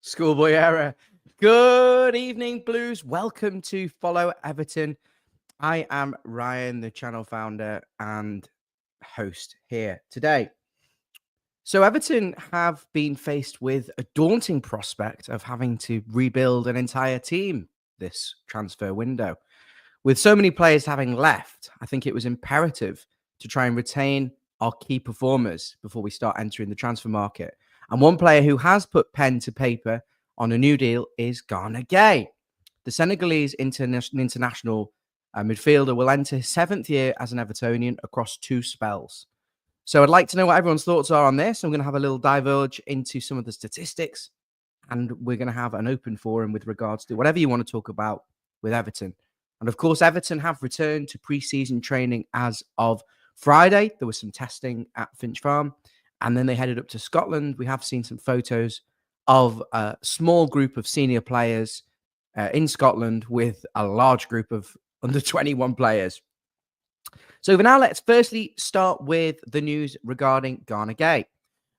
Schoolboy error. Good evening, Blues. Welcome to Follow Everton. I am Ryan, the channel founder and host here today. So Everton have been faced with a daunting prospect of having to rebuild an entire team this transfer window. With so many players having left, I think it was imperative to try and retain our key performers before we start entering the transfer market. And one player who has put pen to paper on a new deal is Gana Gueye. The Senegalese international midfielder will enter his 7th year as an Evertonian across 2 spells. So I'd like to know what everyone's thoughts are on this. I'm going to have a little diverge into some of the statistics, and we're going to have an open forum with regards to whatever you want to talk about with Everton. And of course, Everton have returned to pre-season training as of Friday. There was some testing at Finch Farm, and then they headed up to Scotland. We have seen some photos of a small group of senior players in Scotland with a large group of under 21 players. So for now, let's firstly start with the news regarding Gana Gueye.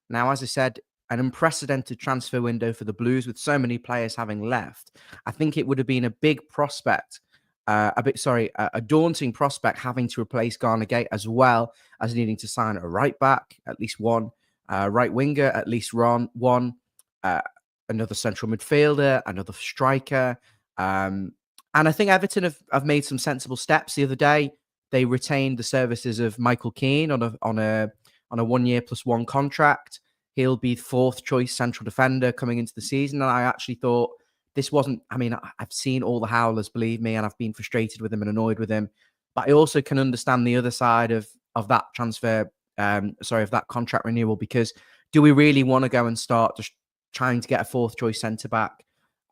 Now, as I said, an unprecedented transfer window for the Blues with so many players having left. I think it would have been a big prospect, a daunting prospect having to replace Gana Gueye, as well as needing to sign a right back, at least one, right winger, at least one, another central midfielder, another striker. And I think Everton have made some sensible steps. The other day, they retained the services of Michael Keane on a 1 year plus 1 contract. He'll be 4th choice central defender coming into the season. And I actually thought this wasn't, I've seen all the howlers, believe me, and I've been frustrated with him and annoyed with him. But I also can understand the other side of that transfer, of that contract renewal, because do we really want to go and start just trying to get a 4th choice centre back?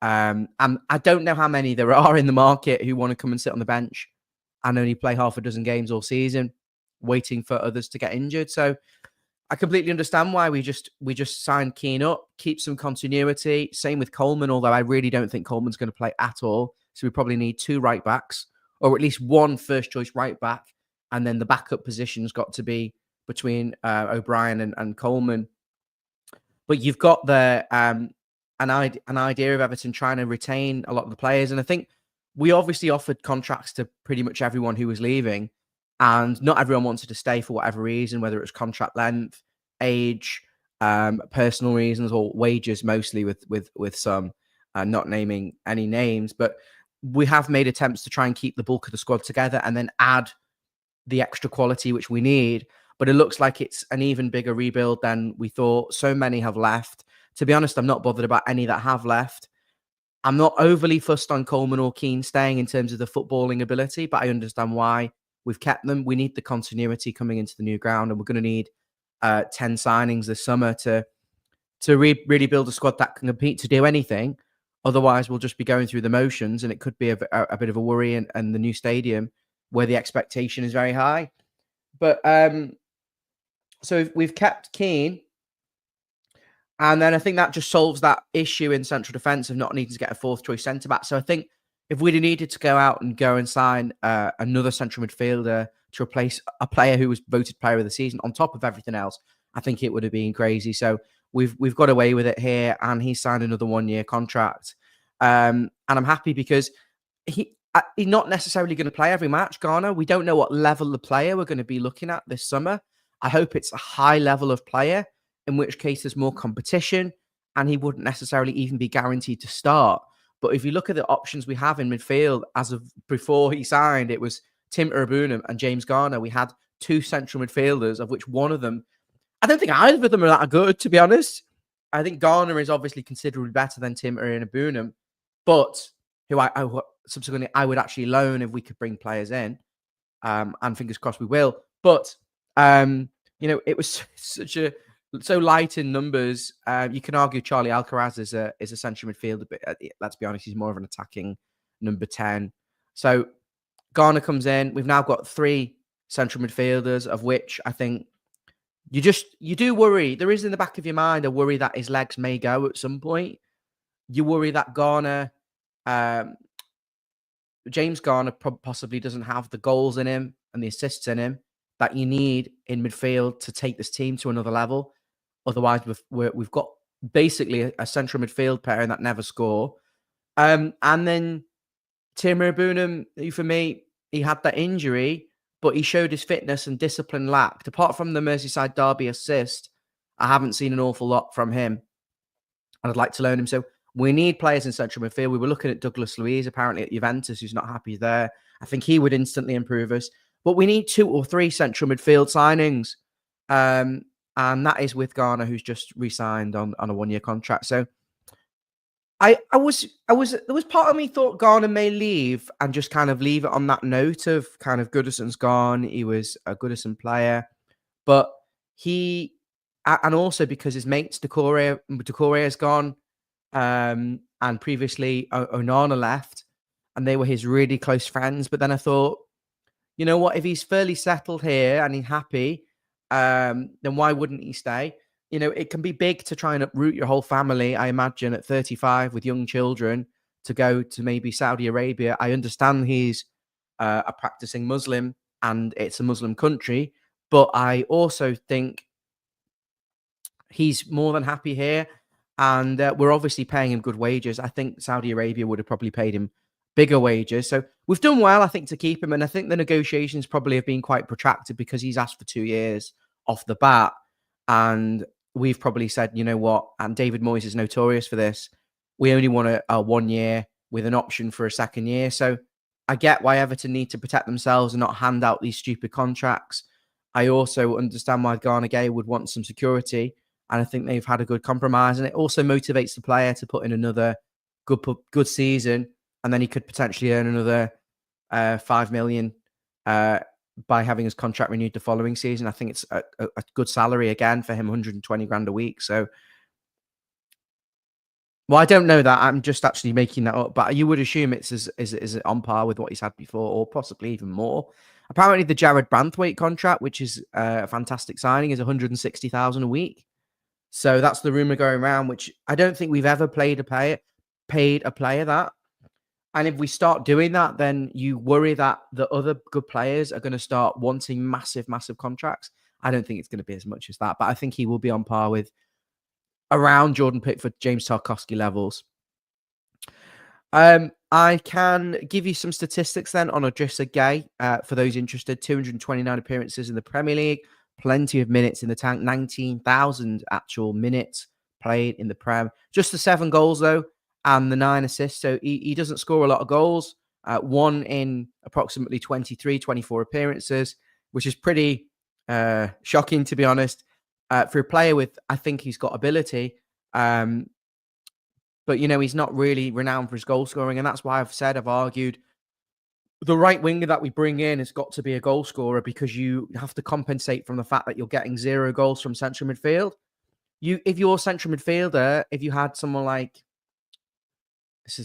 And I don't know how many there are in the market who want to come and sit on the bench and only play half a dozen games all season, waiting for others to get injured. So I completely understand why we just signed Keane up, keep some continuity. Same with Coleman, although I really don't think Coleman's going to play at all. So we probably need 2 right backs, or at least 1 first choice right back, and then the backup position's got to be between O'Brien and Coleman. But you've got an idea of Everton trying to retain a lot of the players, and I think we obviously offered contracts to pretty much everyone who was leaving, and not everyone wanted to stay for whatever reason, whether it was contract length, age, personal reasons, or wages, mostly with some, not naming any names. But we have made attempts to try and keep the bulk of the squad together and then add the extra quality which we need. But it looks like it's an even bigger rebuild than we thought. So many have left. To be honest, I'm not bothered about any that have left. I'm not overly fussed on Coleman or Keane staying in terms of the footballing ability, but I understand why we've kept them. We need the continuity coming into the new ground, and we're going to need 10 signings this summer to really build a squad that can compete to do anything. Otherwise, we'll just be going through the motions, and it could be a bit of a worry in the new stadium where the expectation is very high. But so we've kept Keane. And then I think that just solves that issue in central defence of not needing to get a 4th choice centre-back. So I think if we'd have needed to go out and sign another central midfielder to replace a player who was voted player of the season on top of everything else, I think it would have been crazy. So we've got away with it here, and he signed another 1-year contract. And I'm happy because he's not necessarily going to play every match, Ghana. We don't know what level of player we're going to be looking at this summer. I hope it's a high level of player, in which case there's more competition, and he wouldn't necessarily even be guaranteed to start. But if you look at the options we have in midfield, as of before he signed, it was Tim Irbunam and James Garner. We had 2 central midfielders, of which one of them, I don't think either of them are that good, to be honest. I think Garner is obviously considerably better than Tim Irbunam, but who I subsequently I would actually loan if we could bring players in, and fingers crossed we will. But it was so light in numbers. You can argue Charlie Alcaraz is a central midfielder, but let's be honest, he's more of an attacking number 10. So Garner comes in. We've now got 3 central midfielders, of which I think you do worry. There is in the back of your mind a worry that his legs may go at some point. You worry that Garner, James Garner possibly doesn't have the goals in him and the assists in him that you need in midfield to take this team to another level. Otherwise, we've got basically a central midfield pairing that never score. And then Timo Werner, who for me, he had that injury, but he showed his fitness and discipline lacked. Apart from the Merseyside derby assist, I haven't seen an awful lot from him. And I'd like to learn him. So we need players in central midfield. We were looking at Douglas Luiz, apparently at Juventus, who's not happy there. I think he would instantly improve us. But we need 2 or 3 central midfield signings. And that is with Gana, who's just re-signed on a 1-year contract. So there was part of me thought Gana may leave and just kind of leave it on that note of kind of Goodison's gone. He was a Goodison player, but and also because his mates Decore has gone, and previously Onana left, and they were his really close friends. But then I thought, you know what? If he's fairly settled here and he's happy, then why wouldn't he stay? You know, it can be big to try and uproot your whole family, I imagine, at 35 with young children to go to maybe Saudi Arabia. I understand he's a practicing Muslim and it's a Muslim country, but I also think he's more than happy here. And we're obviously paying him good wages. I think Saudi Arabia would have probably paid him bigger wages. So we've done well, I think, to keep him. And I think the negotiations probably have been quite protracted because he's asked for 2 years off the bat. And we've probably said, you know what? And David Moyes is notorious for this. We only want a 1 year with an option for a 2nd year. So I get why Everton need to protect themselves and not hand out these stupid contracts. I also understand why Gana Gueye would want some security. And I think they've had a good compromise. And it also motivates the player to put in another good season. And then he could potentially earn another 5 million by having his contract renewed the following season. I think it's a good salary again for him, 120 grand a week. So, well, I don't know that. I'm just actually making that up. But you would assume it's is on par with what he's had before, or possibly even more. Apparently, the Jared Branthwaite contract, which is a fantastic signing, is 160,000 a week. So that's the rumor going around, which I don't think we've ever paid a player that. And if we start doing that, then you worry that the other good players are going to start wanting massive, massive contracts. I don't think it's going to be as much as that, but I think he will be on par with around Jordan Pickford, James Tarkowski levels. I can give you some statistics then on Gana Gueye for those interested. 229 appearances in the Premier League, plenty of minutes in the tank, 19,000 actual minutes played in the Prem. Just the 7 goals, though, and the 9 assists. So he doesn't score a lot of goals. 1 in approximately 24 appearances, which is pretty shocking, to be honest, for a player with, I think he's got ability. But, you know, he's not really renowned for his goal scoring. And that's why I've argued the right winger that we bring in has got to be a goal scorer, because you have to compensate from the fact that you're getting 0 goals from central midfield. If you're a central midfielder, if you had someone like,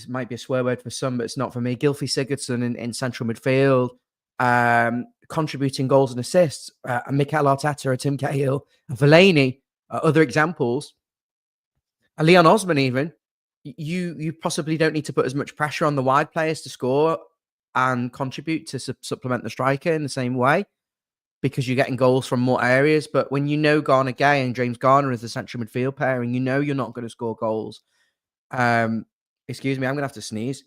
might be a swear word for some, but it's not for me, Gylfi Sigurdsson in central midfield, contributing goals and assists, and Mikel Arteta, Tim Cahill, and Fellaini, other examples, and Leon Osman even, you possibly don't need to put as much pressure on the wide players to score and contribute to supplement the striker in the same way, because you're getting goals from more areas. But when you know Gana Gueye and James Garner as the central midfield pairing, you know you're not going to score goals. Excuse me, I'm going to have to sneeze.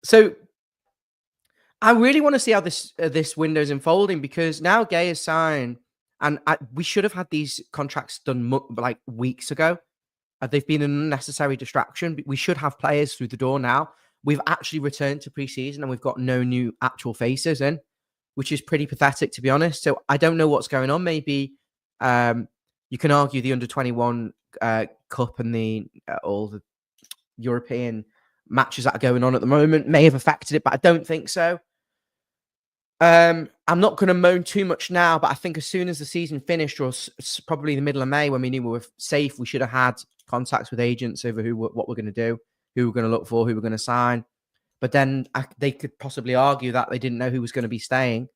So I really want to see how this window's unfolding, because now Gueye is signed, and we should have had these contracts done like weeks ago. They've been an unnecessary distraction. We should have players through the door now. We've actually returned to preseason and we've got no new actual faces in, which is pretty pathetic, to be honest. So I don't know what's going on. Maybe you can argue the under-21 Cup and all the European matches that are going on at the moment may have affected it, but I don't think so. I'm not going to moan too much now, but I think as soon as the season finished, or probably the middle of May, when we knew we were safe, we should have had contacts with agents over what we're going to do, who we're going to look for, who we're going to sign. But then they could possibly argue that they didn't know who was going to be staying.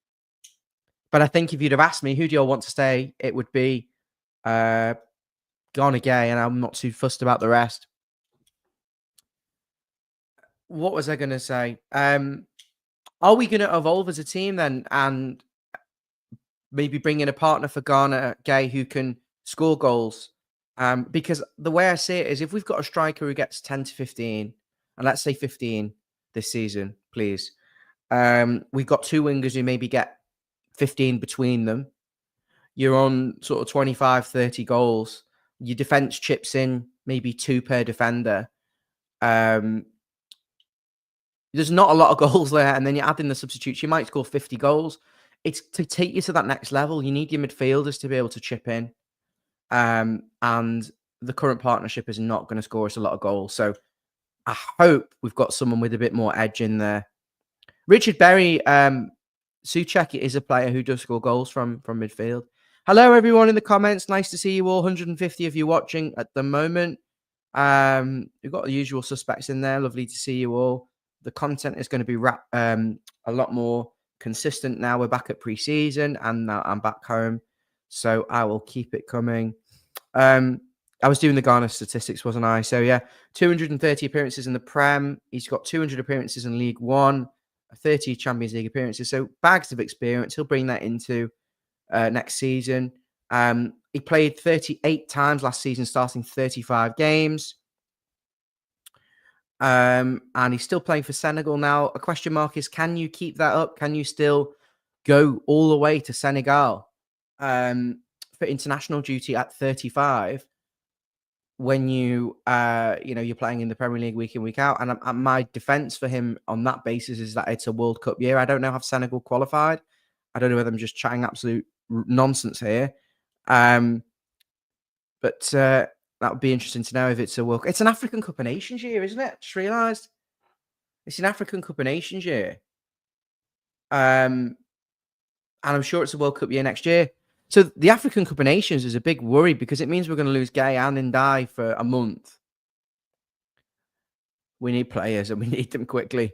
But I think if you'd have asked me, who do you all want to stay, it would be Gana Gueye, and I'm not too fussed about the rest. What was I going to say? Are we going to evolve as a team then and maybe bring in a partner for Gana Gueye who can score goals. Because the way I see it is if we've got a striker who gets 10 to 15, and let's say 15 this season, please. We've got two wingers who maybe get 15 between them. You're on sort of 25, 30 goals. Your defense chips in maybe 2 per defender. There's not a lot of goals there, and then you add in the substitutes, you might score 50 goals. It's to take you to that next level. You need your midfielders to be able to chip in. And the current partnership is not going to score us a lot of goals. So I hope we've got someone with a bit more edge in there. Richard Berry, Souček is a player who does score goals from midfield. Hello, everyone in the comments. Nice to see you all. 150 of you watching at the moment. We've got the usual suspects in there. Lovely to see you all. The content is going to be a lot more consistent now. We're back at pre-season, and now I'm back home, so I will keep it coming. I was doing the Ghana statistics, wasn't I? So yeah, 230 appearances in the Prem. He's got 200 appearances in League One, 30 Champions League appearances. So bags of experience. He'll bring that into next season. He played 38 times last season, starting 35 games. And he's still playing for Senegal now. A question mark is, can you keep that up? Can you still go all the way to Senegal for international duty at 35 when you're playing in the Premier League week in, week out? And my defense for him on that basis is that it's a World Cup year. I don't know, have Senegal qualified? I don't know whether I'm just chatting absolute nonsense here. But that would be interesting to know if it's a World Cup. It's an African Cup of Nations year, isn't it? Just realised. It's an African Cup of Nations year. And I'm sure it's a World Cup year next year. So the African Cup of Nations is a big worry because it means we're going to lose Gueye and Ndai for a month. We need players and we need them quickly.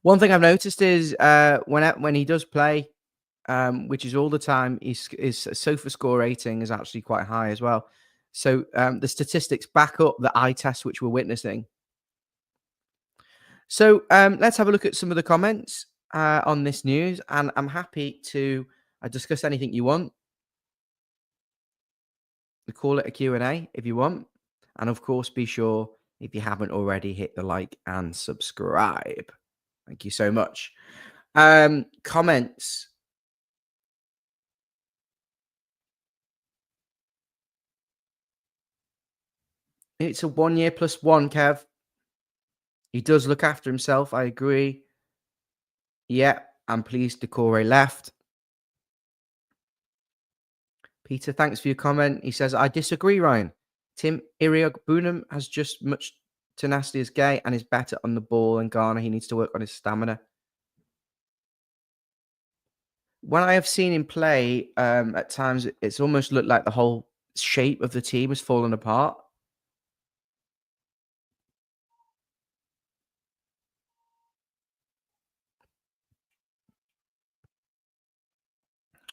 One thing I've noticed is when he does play, which is all the time, his SOFA score rating is actually quite high as well. So the statistics back up the eye test which we're witnessing. So let's have a look at some of the comments on this news, and I'm happy to discuss anything you want. We call it a Q&A if you want. And of course, be sure, if you haven't already, hit the like and subscribe. Thank you so much. Comments. It's a 1 year plus 1, Kev. He does look after himself. I agree. Yeah, I'm pleased Decore left. Peter, thanks for your comment. He says, I disagree, Ryan. Tim Iriog-Bunam has just much tenacity as Gueye and is better on the ball than Ghana. He needs to work on his stamina. When I have seen him play, at times, it's almost looked like the whole shape of the team has fallen apart.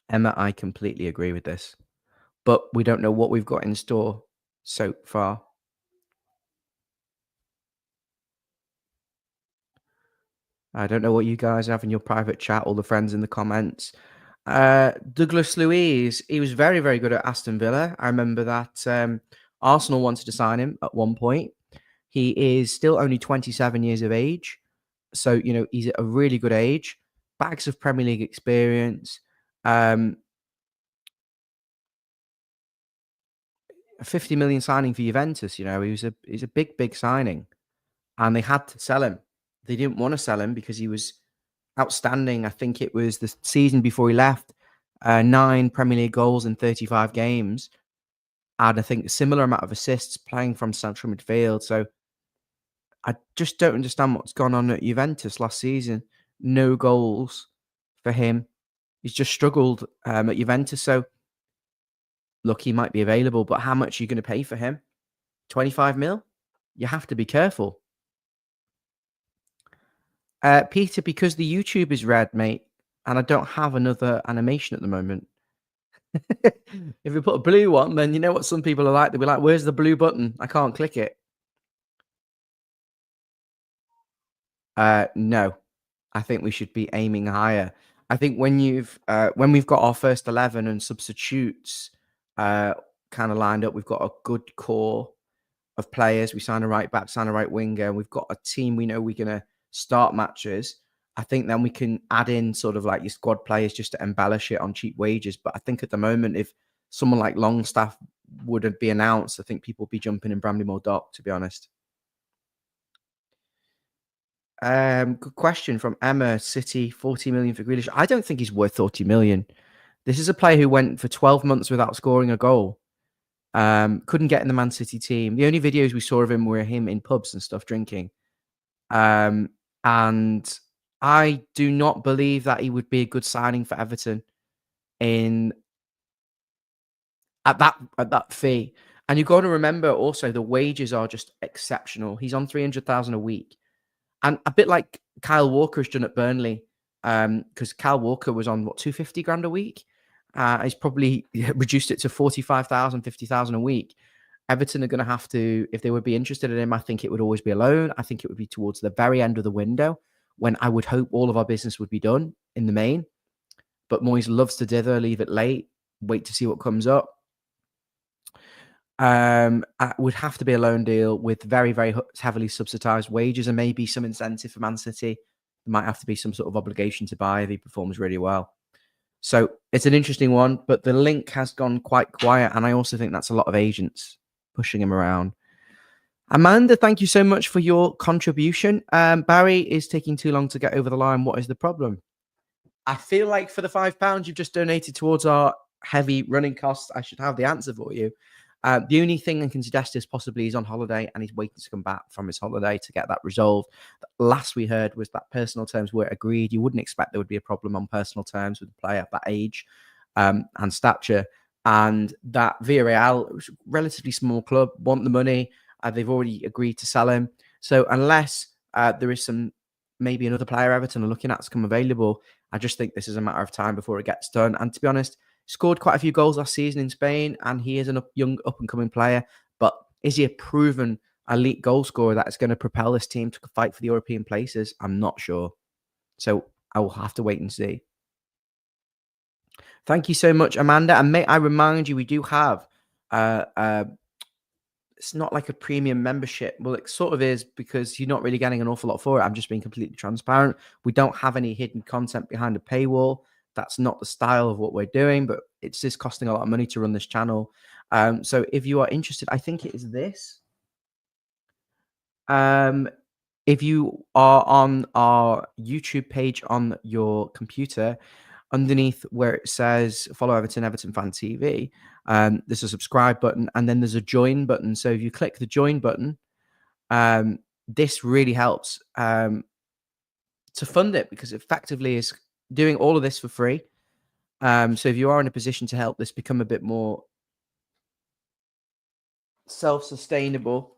Emma, I completely agree with this. But we don't know what we've got in store so far. I don't know what you guys have in your private chat, all the friends in the comments. Douglas Luiz, he was very, very good at Aston Villa. I remember that Arsenal wanted to sign him at one point. He is still only 27 years of age. So, he's at a really good age. Bags of Premier League experience. A 50 million signing for Juventus, he's a big, big signing. And they had to sell him. They didn't want to sell him because he was outstanding. I think it was the season before he left, 9 Premier League goals in 35 games. And I think a similar amount of assists playing from central midfield. So I just don't understand what's gone on at Juventus last season. No goals for him. He's just struggled at Juventus. So look, he might be available, but how much are you going to pay for him? 25 mil? You have to be careful. Peter, because the YouTube is red, mate, and I don't have another animation at the moment. If we put a blue one, then you know what some people are like. They'll be like, where's the blue button? I can't click it. No, I think we should be aiming higher. I think when we've got our first 11 and substitutes uh, kind of lined up, we've got a good core of players. We sign a right back, sign a right winger. We've got a team we know we're going to start matches. I think then we can add in sort of like your squad players just to embellish it on cheap wages. But I think at the moment, if someone like Longstaff would be announced, I think people would be jumping in Bramley-Moore Dock, to be honest. Good question from Emma. City, 40 million for Grealish. I don't think he's worth 40 million. This is a player who went for 12 months without scoring a goal. Couldn't get in the Man City team. The only videos we saw of him were him in pubs and stuff drinking. And I do not believe that he would be a good signing for Everton in at that fee. And you've got to remember also the wages are just exceptional. He's on 300,000 a week. And a bit like Kyle Walker has done at Burnley, because Kyle Walker was on, what, 250 grand a week? He's probably reduced it to 45,000, 50,000 a week. Everton are going to have to, if they would be interested in him, I think it would always be a loan. I think it would be towards the very end of the window when I would hope all of our business would be done in the main. But Moyes loves to dither, leave it late, wait to see what comes up. It would have to be a loan deal with very, very heavily subsidized wages and maybe some incentive for Man City. There might have to be some sort of obligation to buy if he performs really well. So it's an interesting one, but the link has gone quite quiet. And I also think that's a lot of agents pushing him around. Amanda, thank you so much for your contribution. Barry is taking too long to get over the line. What is the problem? I feel like for the £5 you've just donated towards our heavy running costs, I should have the answer for you. The only thing I can suggest is possibly he's on holiday and he's waiting to come back from his holiday to get that resolved. The last we heard was that personal terms were agreed. You wouldn't expect there would be a problem on personal terms with a player at that age and stature. And that Villarreal, was a relatively small club, want the money. They've already agreed to sell him. So unless there is maybe another player Everton are looking at to come available, I just think this is a matter of time before it gets done. And to be honest, scored quite a few goals last season in Spain, and he is a young up-and-coming player. But is he a proven elite goal scorer that is going to propel this team to fight for the European places? I'm not sure. So I will have to wait and see. Thank you so much, Amanda. And may I remind you, we do have it's not like a premium membership. Well, it sort of is because you're not really getting an awful lot for it. I'm just being completely transparent. We don't have any hidden content behind a paywall. That's not the style of what we're doing, but it's just costing a lot of money to run this channel. So if you are interested, I think it is this. If you are on our YouTube page on your computer, underneath where it says follow Everton Fan TV, there's a subscribe button and then there's a join button. So if you click the join button, this really helps to fund it because it effectively is doing all of this for free. So if you are in a position to help this become a bit more self-sustainable,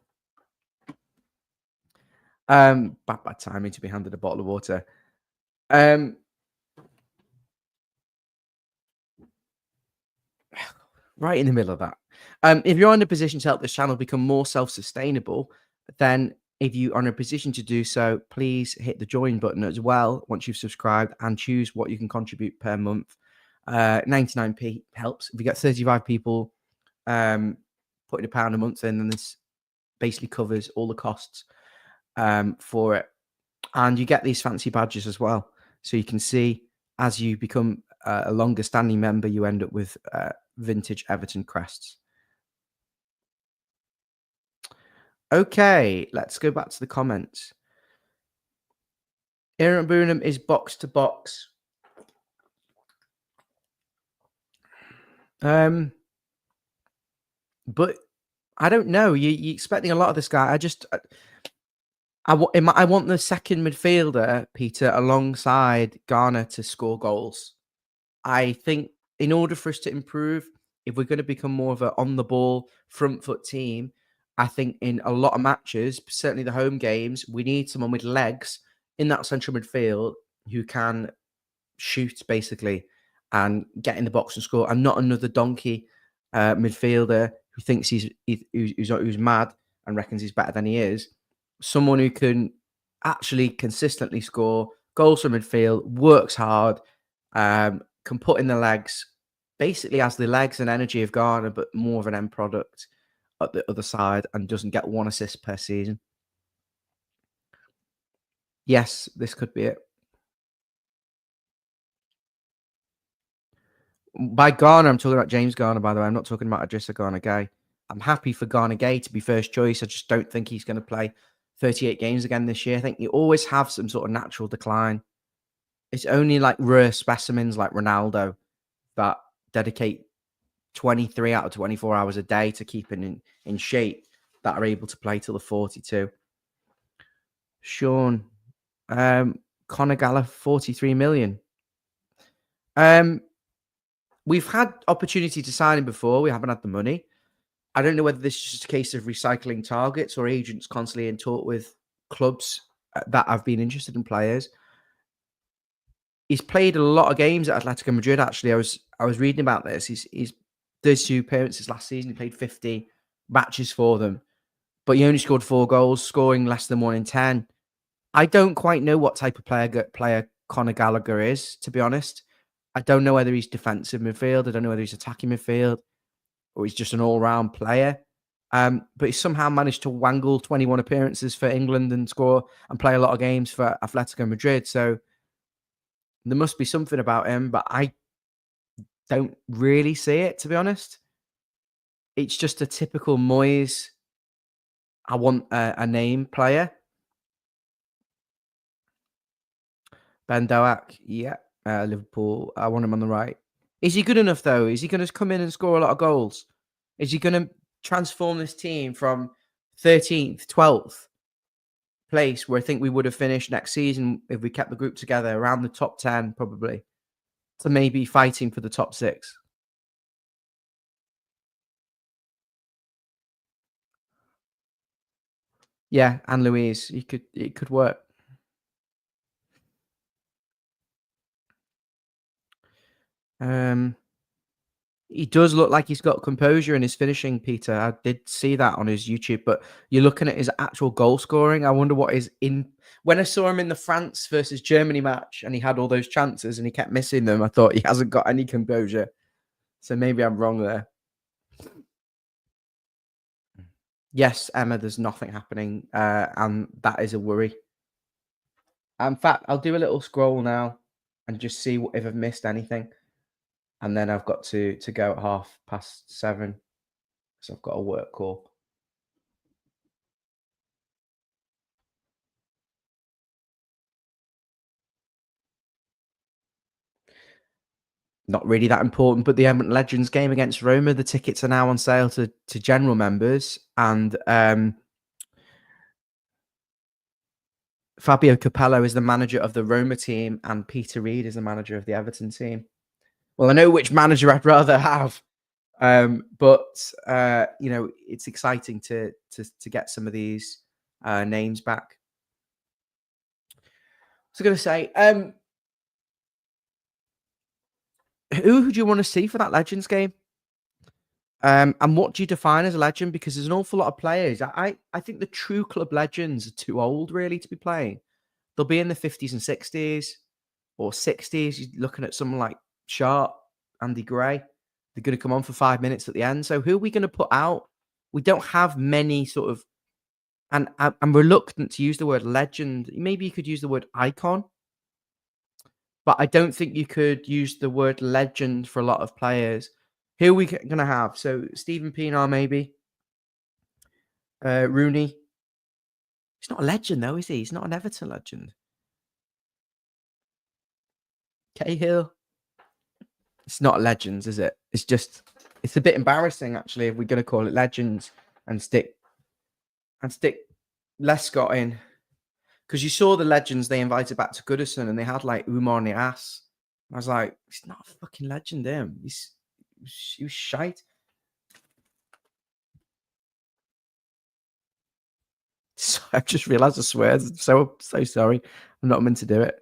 bad timing to be handed a bottle of water. Right in the middle of that. If you're in a position to help this channel become more self-sustainable, then if you are in a position to do so, please hit the join button as well once you've subscribed and choose what you can contribute per month. 99p helps. If you get 35 people putting £1 a month in, then this basically covers all the costs for it. And you get these fancy badges as well. So you can see as you become a longer standing member, you end up with vintage Everton crests. Okay, let's go back to the comments. Aaron Boonham is box to box. But I don't know. You're expecting a lot of this guy. I want the second midfielder, Peter, alongside Gana to score goals. I think in order for us to improve, if we're going to become more of a on-the-ball, front-foot team, I think in a lot of matches, certainly the home games, we need someone with legs in that central midfield who can shoot, basically, and get in the box and score, and not another donkey midfielder who thinks who's mad and reckons he's better than he is. Someone who can actually consistently score goals from midfield, works hard, Can put in the legs, basically has the legs and energy of Ghana, but more of an end product at the other side, and doesn't get 1 assist per season. Yes, this could be it. By Ghana, I'm talking about James Garner, by the way. I'm not talking about Idrissa Gana Gueye. I'm happy for Gana Gueye to be first choice. I just don't think he's going to play 38 games again this year. I think you always have some sort of natural decline. It's only like rare specimens like Ronaldo that dedicate 23 out of 24 hours a day to keeping in shape that are able to play till the 42. Sean, Conor Gallagher, 43 million. We've had opportunity to sign him before. We haven't had the money. I don't know whether this is just a case of recycling targets or agents constantly in talk with clubs that have been interested in players. He's played a lot of games at Atletico Madrid. Actually, I was reading about this. He's 32 appearances last season. He played 50 matches for them, but he only scored 4 goals, scoring less than 1 in 10. I don't quite know what type of player Conor Gallagher is, to be honest. I don't know whether he's defensive midfield. I don't know whether he's attacking midfield, or he's just an all-round player. But he somehow managed to wangle 21 appearances for England and score and play a lot of games for Atletico Madrid. So there must be something about him, but I don't really see it, to be honest. It's just a typical Moyes, I want a name player. Ben Doak, yeah. Liverpool, I want him on the right. Is he good enough, though? Is he going to come in and score a lot of goals? Is he going to transform this team from 13th, 12th place, where I think we would have finished next season if we kept the group together, around the top 10 probably, to maybe fighting for the top 6? Yeah, and Louise, it could work. He does look like he's got composure in his finishing, Peter. I did see that on his YouTube, but you're looking at his actual goal scoring. I wonder what is in. When I saw him in the France versus Germany match and he had all those chances and he kept missing them, I thought he hasn't got any composure. So maybe I'm wrong there. Yes, Emma, there's nothing happening, and that is a worry. In fact, I'll do a little scroll now and just see if I've missed anything. And then I've got to go at 7:30 because I've got a work call. Not really that important, but the Everton Legends game against Roma, the tickets are now on sale to general members, and Fabio Capello is the manager of the Roma team, and Peter Reid is the manager of the Everton team. Well, I know which manager I'd rather have, but you know, it's exciting to get some of these names back. So, I was going to say, who do you want to see for that Legends game? And what do you define as a legend? Because there's an awful lot of players. I think the true club legends are too old, really, to be playing. They'll be in the 50s and 60s or 60s. You're looking at someone like Sharp, Andy Gray. They're going to come on for 5 minutes at the end. So who are we going to put out? We don't have many sort of, and I'm reluctant to use the word legend. Maybe you could use the word icon, but I don't think you could use the word legend for a lot of players. Who are we going to have? So Stephen Pienaar, maybe. Rooney. He's not a legend, though, is he? He's not an Everton legend. Cahill. It's not legends, is it? It's just, it's a bit embarrassing, actually, if we're going to call it legends and stick Lescott in. Because you saw the legends they invited back to Goodison and they had like Umar Nias. I was like, he's not a fucking legend, him. He was shite. So I've just realised I swear. So sorry. I'm not meant to do it.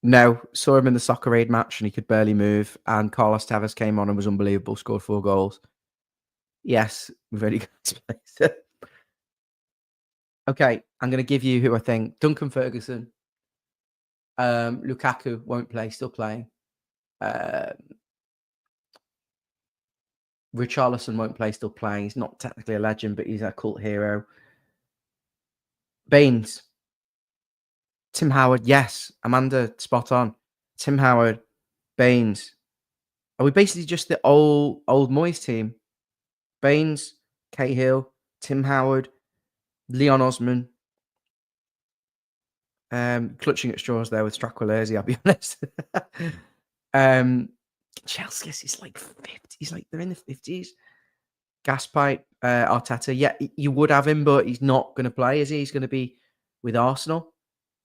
No, saw him in the Soccer Aid match and he could barely move. And Carlos Tevez came on and was unbelievable, scored 4 goals. Yes, we've only got to play. Okay, I'm going to give you who I think. Duncan Ferguson. Lukaku won't play, still playing. Richarlison won't play, still playing. He's not technically a legend, but he's a cult hero. Baines. Tim Howard, yes. Amanda, spot on. Tim Howard, Baines. Are we basically just the old Moyes team? Baines, Cahill, Tim Howard, Leon Osman. Clutching at straws there with Stracqualesi, I'll be honest. Chelsea is like 50. He's like, they're in the 50s. Gaspipe, Arteta. Yeah, you would have him, but he's not going to play, is he? He's going to be with Arsenal,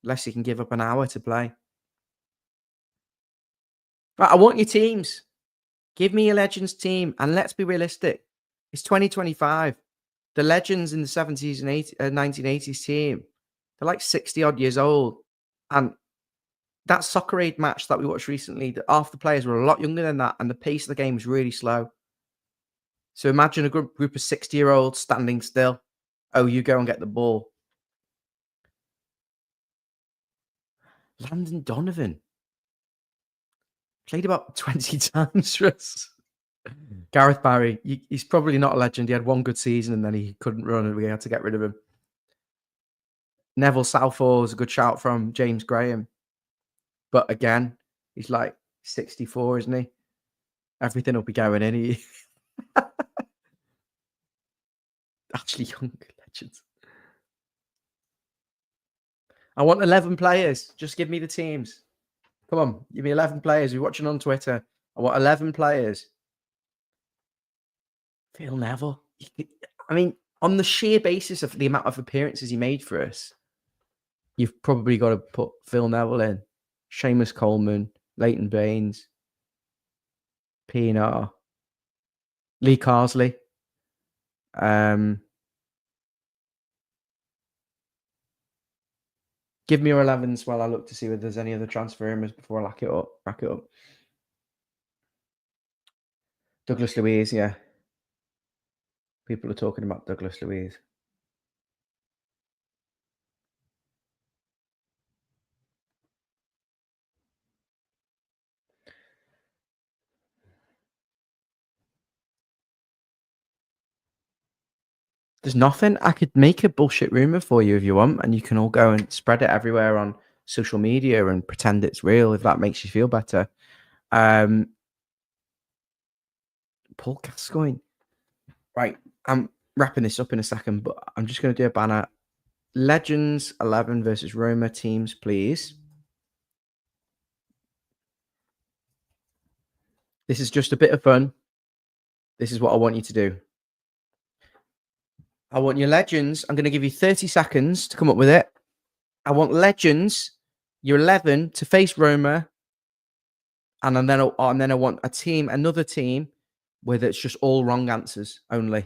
unless he can give up an hour to play. Right, I want your teams. Give me your Legends team, and let's be realistic. It's 2025. The Legends in the 70s and 1980s team, they're like 60-odd years old. And that Soccer Aid match that we watched recently, half the players were a lot younger than that, and the pace of the game was really slow. So imagine a group of 60-year-olds standing still. Oh, you go and get the ball. Landon Donovan played about 20 times for us. Gareth Barry, he's probably not a legend. He had one good season and then he couldn't run and we had to get rid of him. Neville Southall is a good shout from James Graham. But again, he's like 64, isn't he? Everything will be going in. Actually, young legends. I want 11 players. Just give me the teams. Come on, give me 11 players. You're watching on Twitter. I want 11 players. Phil Neville. I mean, on the sheer basis of the amount of appearances he made for us, you've probably got to put Phil Neville in. Seamus Coleman, Leighton Baines, Pienaar, Lee Carsley. Give me your 11s while I look to see whether there's any other transfer rumors before I rack it up. Douglas Luiz, yeah. People are talking about Douglas Luiz. There's nothing. I could make a bullshit rumor for you if you want, and you can all go and spread it everywhere on social media and pretend it's real if that makes you feel better. Paul Gascoigne. Right, I'm wrapping this up in a second, but I'm just going to do a banner. Legends 11 versus Roma teams, please. This is just a bit of fun. This is what I want you to do. I want your Legends. I'm going to give you 30 seconds to come up with it. I want Legends, your 11, to face Roma. And then I want another team, where it's just all wrong answers only.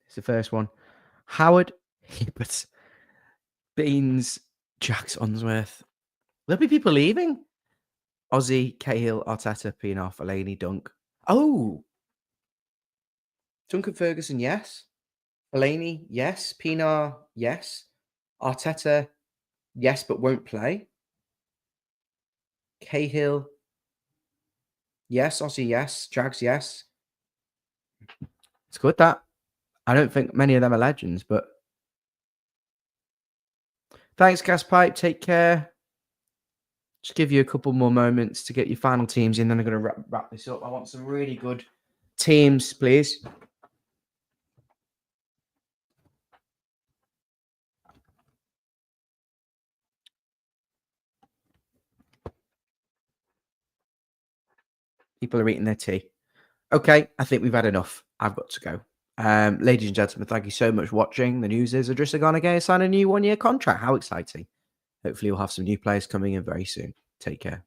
It's the first one. Howard, Hibbert, Baines, Jax Unsworth. There'll be people leaving. Ozzy, Cahill, Arteta, Pienaar, Fellaini, Dunk. Oh! Duncan Ferguson, yes. Fellaini, yes. Pienaar, yes. Arteta, yes, but won't play. Cahill, yes. Ozzy, yes. Jags, yes. It's good, that. I don't think many of them are legends, but thanks, Gaspipe. Take care. Just give you a couple more moments to get your final teams in. Then I'm going to wrap this up. I want some really good teams, please. People are eating their tea. Okay, I think we've had enough. I've got to go. Ladies and gentlemen, thank you so much for watching. The news is Gana Gueye signed a new 1-year contract. How exciting. Hopefully we'll have some new players coming in very soon. Take care.